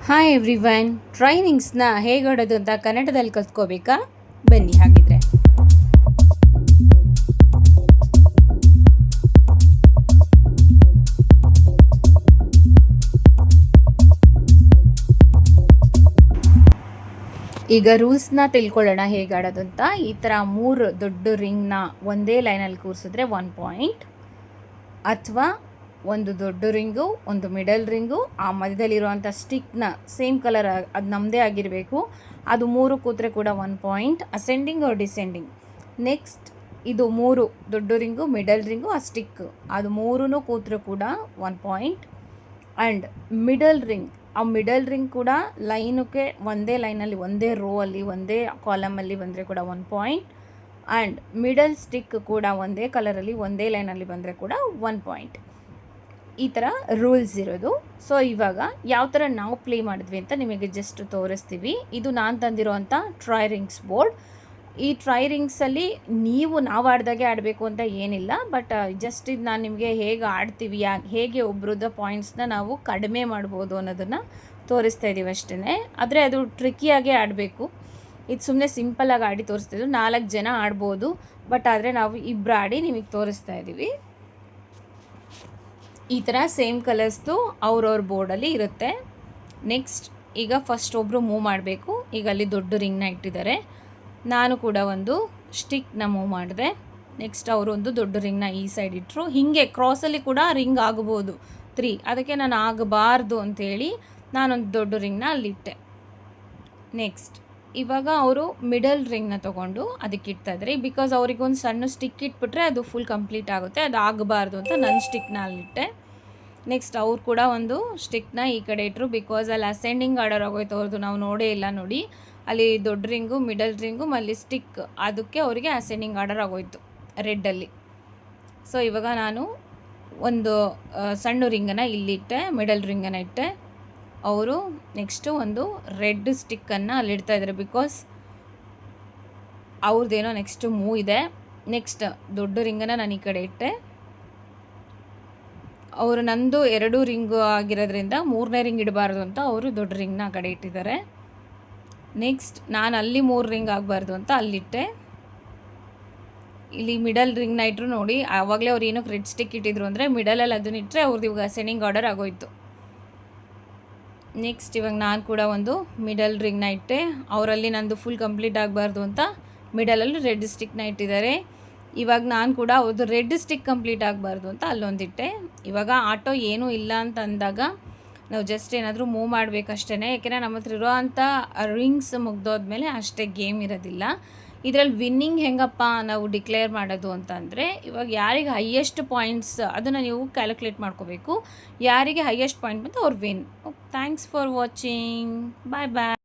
Hi everyone, ಟ್ರೈನಿಂಗ್ಸ್ನ ಹೇಗೆ ಹೊಡೋದು ಅಂತ ಕನ್ನಡದಲ್ಲಿ ಕಲ್ತ್ಕೋಬೇಕಾ? ಬನ್ನಿ ಹಾಗಿದ್ರೆ. ಈಗ ರೂಲ್ಸ್ನ ತಿಳ್ಕೊಳ್ಳೋಣ ಹೇಗೆ ಆಡೋದು ಅಂತ. ಈ ಥರ 3 ದೊಡ್ಡ ರಿಂಗ್ನ ಒಂದೇ ಲೈನಲ್ಲಿ ಕೂರಿಸಿದ್ರೆ 1 ಪಾಯಿಂಟ್, ಅಥವಾ ಒಂದು ದೊಡ್ಡ ರಿಂಗು, ಒಂದು ಮಿಡಲ್ ರಿಂಗು, ಆ ಮಧ್ಯದಲ್ಲಿರುವಂಥ ಸ್ಟಿಕ್ನ ಸೇಮ್ ಕಲರ್ ಅದು ನಮ್ಮದೇ ಆಗಿರಬೇಕು, ಅದು 3 ಕೂತ್ರೆ ಕೂಡ 1 point, ascending or descending. Next ಇದು 3 ದೊಡ್ಡ ರಿಂಗು, ಮಿಡಲ್ ರಿಂಗು, ಆ ಸ್ಟಿಕ್, ಅದು 3 ಕೂತ್ರೆ ಕೂಡ 1 ಪಾಯಿಂಟ್. ಆ್ಯಂಡ್ ಮಿಡಲ್ ರಿಂಗ್, ಆ ಮಿಡಲ್ ರಿಂಗ್ ಕೂಡ ಲೈನಕ್ಕೆ ಒಂದೇ ಲೈನಲ್ಲಿ, ಒಂದೇ ರೋ ಅಲ್ಲಿ, ಒಂದೇ ಕಾಲಮಲ್ಲಿ ಬಂದರೆ ಕೂಡ 1 ಪಾಯಿಂಟ್. ಆ್ಯಂಡ್ ಮಿಡಲ್ ಸ್ಟಿಕ್ ಕೂಡ ಒಂದೇ ಕಲರಲ್ಲಿ ಒಂದೇ ಲೈನಲ್ಲಿ ಬಂದರೆ ಕೂಡ 1 ಪಾಯಿಂಟ್. ಈ ಥರ ರೂಲ್ಸ್ ಇರೋದು. ಸೊ ಇವಾಗ ಯಾವ ಥರ ನಾವು ಪ್ಲೇ ಮಾಡಿದ್ವಿ ಅಂತ ನಿಮಗೆ ಜಸ್ಟ್ ತೋರಿಸ್ತೀವಿ. ಇದು ನಾನು ತಂದಿರೋವಂಥ ಟ್ರೈ ರಿಂಗ್ಸ್ ಬೋರ್ಡ್. ಈ ಟ್ರೈ ರಿಂಗ್ಸಲ್ಲಿ ನಾವು ಆಡ್ದಾಗೆ ಆಡಬೇಕು ಅಂತ ಏನಿಲ್ಲ, ಬಟ್ ಜಸ್ಟ್ ಇದು ನಾನು ನಿಮಗೆ ಹೇಗೆ ಆಡ್ತೀವಿ, ಹೇಗೆ ಒಬ್ರದ ಪಾಯಿಂಟ್ಸ್ನ ನಾವು ಕಡಿಮೆ ಮಾಡ್ಬೋದು ಅನ್ನೋದನ್ನು ತೋರಿಸ್ತಾ ಇದ್ದೀವಿ ಅಷ್ಟೇ. ಆದರೆ ಅದು ಟ್ರಿಕ್ಕಿಯಾಗೇ ಆಡಬೇಕು. ಇದು ಸುಮ್ಮನೆ ಸಿಂಪಲ್ಲಾಗಿ ಆಡಿ ತೋರಿಸ್ತಿದ್ದು, 4 ಜನ ಆಡ್ಬೋದು, ಬಟ್ ಆದರೆ ನಾವು ಇಬ್ಬರು ಆಡಿ ನಿಮಗೆ ತೋರಿಸ್ತಾ ಇದ್ದೀವಿ. ಈ ಥರ ಸೇಮ್ ಕಲರ್ಸ್ದು ಅವ್ರವ್ರ ಬೋರ್ಡಲ್ಲಿ ಇರುತ್ತೆ. ನೆಕ್ಸ್ಟ್ ಈಗ ಫಸ್ಟ್ ಒಬ್ಬರು ಮೂವ್ ಮಾಡಬೇಕು. ಈಗ ಅಲ್ಲಿ ದೊಡ್ಡ ರಿಂಗ್ನ ಇಟ್ಟಿದ್ದಾರೆ, ನಾನು ಕೂಡ ಒಂದು ಸ್ಟಿಕ್ನ ಮೂವ್ ಮಾಡಿದೆ. ನೆಕ್ಸ್ಟ್ ಅವರು ಒಂದು ದೊಡ್ಡ ರಿಂಗ್ನ ಈ ಸೈಡ್ ಇಟ್ಟರು. ಹೀಗೆ ಕ್ರಾಸಲ್ಲಿ ಕೂಡ ರಿಂಗ್ ಆಗ್ಬೋದು 3, ಅದಕ್ಕೆ ನಾನು ಆಗಬಾರ್ದು ಅಂಥೇಳಿ ನಾನೊಂದು ದೊಡ್ಡ ರಿಂಗ್ನ ಅಲ್ಲಿಟ್ಟೆ. ನೆಕ್ಸ್ಟ್ ಇವಾಗ ಅವರು ಮಿಡಲ್ ರಿಂಗ್ನ ತೊಗೊಂಡು ಅದಕ್ಕೆ ಇಡ್ತಾಯಿದ್ದಾರೆ, ಬಿಕಾಸ್ ಅವ್ರಿಗೊಂದು ಸಣ್ಣ ಸ್ಟಿಕ್ ಇಟ್ಬಿಟ್ರೆ ಅದು ಫುಲ್ ಕಂಪ್ಲೀಟ್ ಆಗುತ್ತೆ, ಅದು ಆಗಬಾರ್ದು ಅಂತ ನನ್ನ ಸ್ಟಿಕ್ನ ಅಲ್ಲಿಟ್ಟೆ. ನೆಕ್ಸ್ಟ್ ಅವ್ರು ಕೂಡ ಒಂದು ಸ್ಟಿಕ್ನ ಈ ಕಡೆ ಇಟ್ಟರು, ಬಿಕಾಸ್ ಅಲ್ಲಿ ಅಸೆಂಡಿಂಗ್ ಆರ್ಡರ್ ಆಗೋಯ್ತು ಅವ್ರದ್ದು, ನಾವು ನೋಡೇ ಇಲ್ಲ ನೋಡಿ. ಅಲ್ಲಿ ದೊಡ್ಡ ರಿಂಗು, ಮಿಡಲ್ ರಿಂಗು, ಅಲ್ಲಿ ಸ್ಟಿಕ್, ಅದಕ್ಕೆ ಅವರಿಗೆ ಅಸೆಂಡಿಂಗ್ ಆರ್ಡರ್ ಆಗೋಯ್ತು ರೆಡ್ಡಲ್ಲಿ. ಸೊ ಇವಾಗ ನಾನು ಒಂದು ಸಣ್ಣ ರಿಂಗನ್ನು ಇಲ್ಲಿಟ್ಟೆ, ಮಿಡಲ್ ರಿಂಗನ್ನು ಇಟ್ಟೆ. ಅವರು ನೆಕ್ಸ್ಟು ಒಂದು ರೆಡ್ ಸ್ಟಿಕ್ಕನ್ನು ಅಲ್ಲಿಡ್ತಾಯಿದ್ದಾರೆ, ಬಿಕಾಸ್ ಅವ್ರದ್ದೇನೋ ನೆಕ್ಸ್ಟ್ ಮೂವ್ ಇದೆ. ನೆಕ್ಸ್ಟ್ ದೊಡ್ಡ ರಿಂಗನ್ನು ನಾನು ಈ ಕಡೆ ಇಟ್ಟೆ. ಅವರು ನಂದು 2 ರಿಂಗು ಆಗಿರೋದ್ರಿಂದ 3ನೇ ರಿಂಗ್ ಇಡಬಾರ್ದು ಅಂತ ಅವರು ದೊಡ್ಡ ರಿಂಗ್ನ ಆ ಕಡೆ ಇಟ್ಟಿದ್ದಾರೆ. ನೆಕ್ಸ್ಟ್ ನಾನು ಅಲ್ಲಿ 3 ರಿಂಗ್ ಆಗಬಾರ್ದು ಅಂತ ಅಲ್ಲಿಟ್ಟೆ. ಇಲ್ಲಿ ಮಿಡಲ್ ರಿಂಗ್ನ ಇಟ್ಟರು ನೋಡಿ, ಆವಾಗಲೇ ಅವ್ರು ಏನಕ್ಕೆ ರೆಡ್ ಸ್ಟಿಕ್ ಇಟ್ಟಿದ್ರು ಅಂದರೆ ಮಿಡಲಲ್ಲಿ ಅದನ್ನ ಇಟ್ಟರೆ ಅವ್ರದ್ದು ಇವಾಗ ಅಸೆಂಡಿಂಗ್ ಆರ್ಡರ್ ಆಗೋಯ್ತು. ನೆಕ್ಸ್ಟ್ ಇವಾಗ ನಾನು ಕೂಡ ಒಂದು ಮಿಡಲ್ ರಿಂಗ್ನ ಇಟ್ಟೆ. ಅವರಲ್ಲಿ ನಂದು ಫುಲ್ ಕಂಪ್ಲೀಟ್ ಆಗಬಾರ್ದು ಅಂತ ಮಿಡಲಲ್ಲಿ ರೆಡ್ ಸ್ಟಿಕ್ನ ಇಟ್ಟಿದ್ದಾರೆ. ಇವಾಗ ನಾನು ಕೂಡ ಅವ್ರದ್ದು ರೆಡ್ ಸ್ಟಿಕ್ ಕಂಪ್ಲೀಟ್ ಆಗಬಾರ್ದು ಅಂತ ಅಲ್ಲೊಂದಿಟ್ಟೆ. ಇವಾಗ ಆಟೋ ಏನೂ ಇಲ್ಲ ಅಂತ ಅಂದಾಗ ನಾವು ಜಸ್ಟ್ ಏನಾದರೂ ಮೂವ್ ಮಾಡಬೇಕಷ್ಟೇ, ಯಾಕೆಂದರೆ ನಮ್ಮ ಹತ್ರ ಇರೋವಂಥ ರಿಂಗ್ಸ್ ಮುಗ್ದೋದ್ಮೇಲೆ ಅಷ್ಟೇ ಗೇಮ್ ಇರೋದಿಲ್ಲ. ಇದರಲ್ಲಿ ವಿನ್ನಿಂಗ್ ಹೆಂಗಪ್ಪ ನಾವು ಡಿಕ್ಲೇರ್ ಮಾಡೋದು ಅಂತಂದರೆ, ಇವಾಗ ಯಾರಿಗೆ ಹೈಯೆಸ್ಟ್ ಪಾಯಿಂಟ್ಸ್ ಅದನ್ನು ನೀವು ಕ್ಯಾಲ್ಕುಲೇಟ್ ಮಾಡ್ಕೋಬೇಕು. ಯಾರಿಗೆ ಹೈಯೆಸ್ಟ್ ಪಾಯಿಂಟ್ ಬಂತು ಅವ್ರು win. Thanks for watching, bye bye.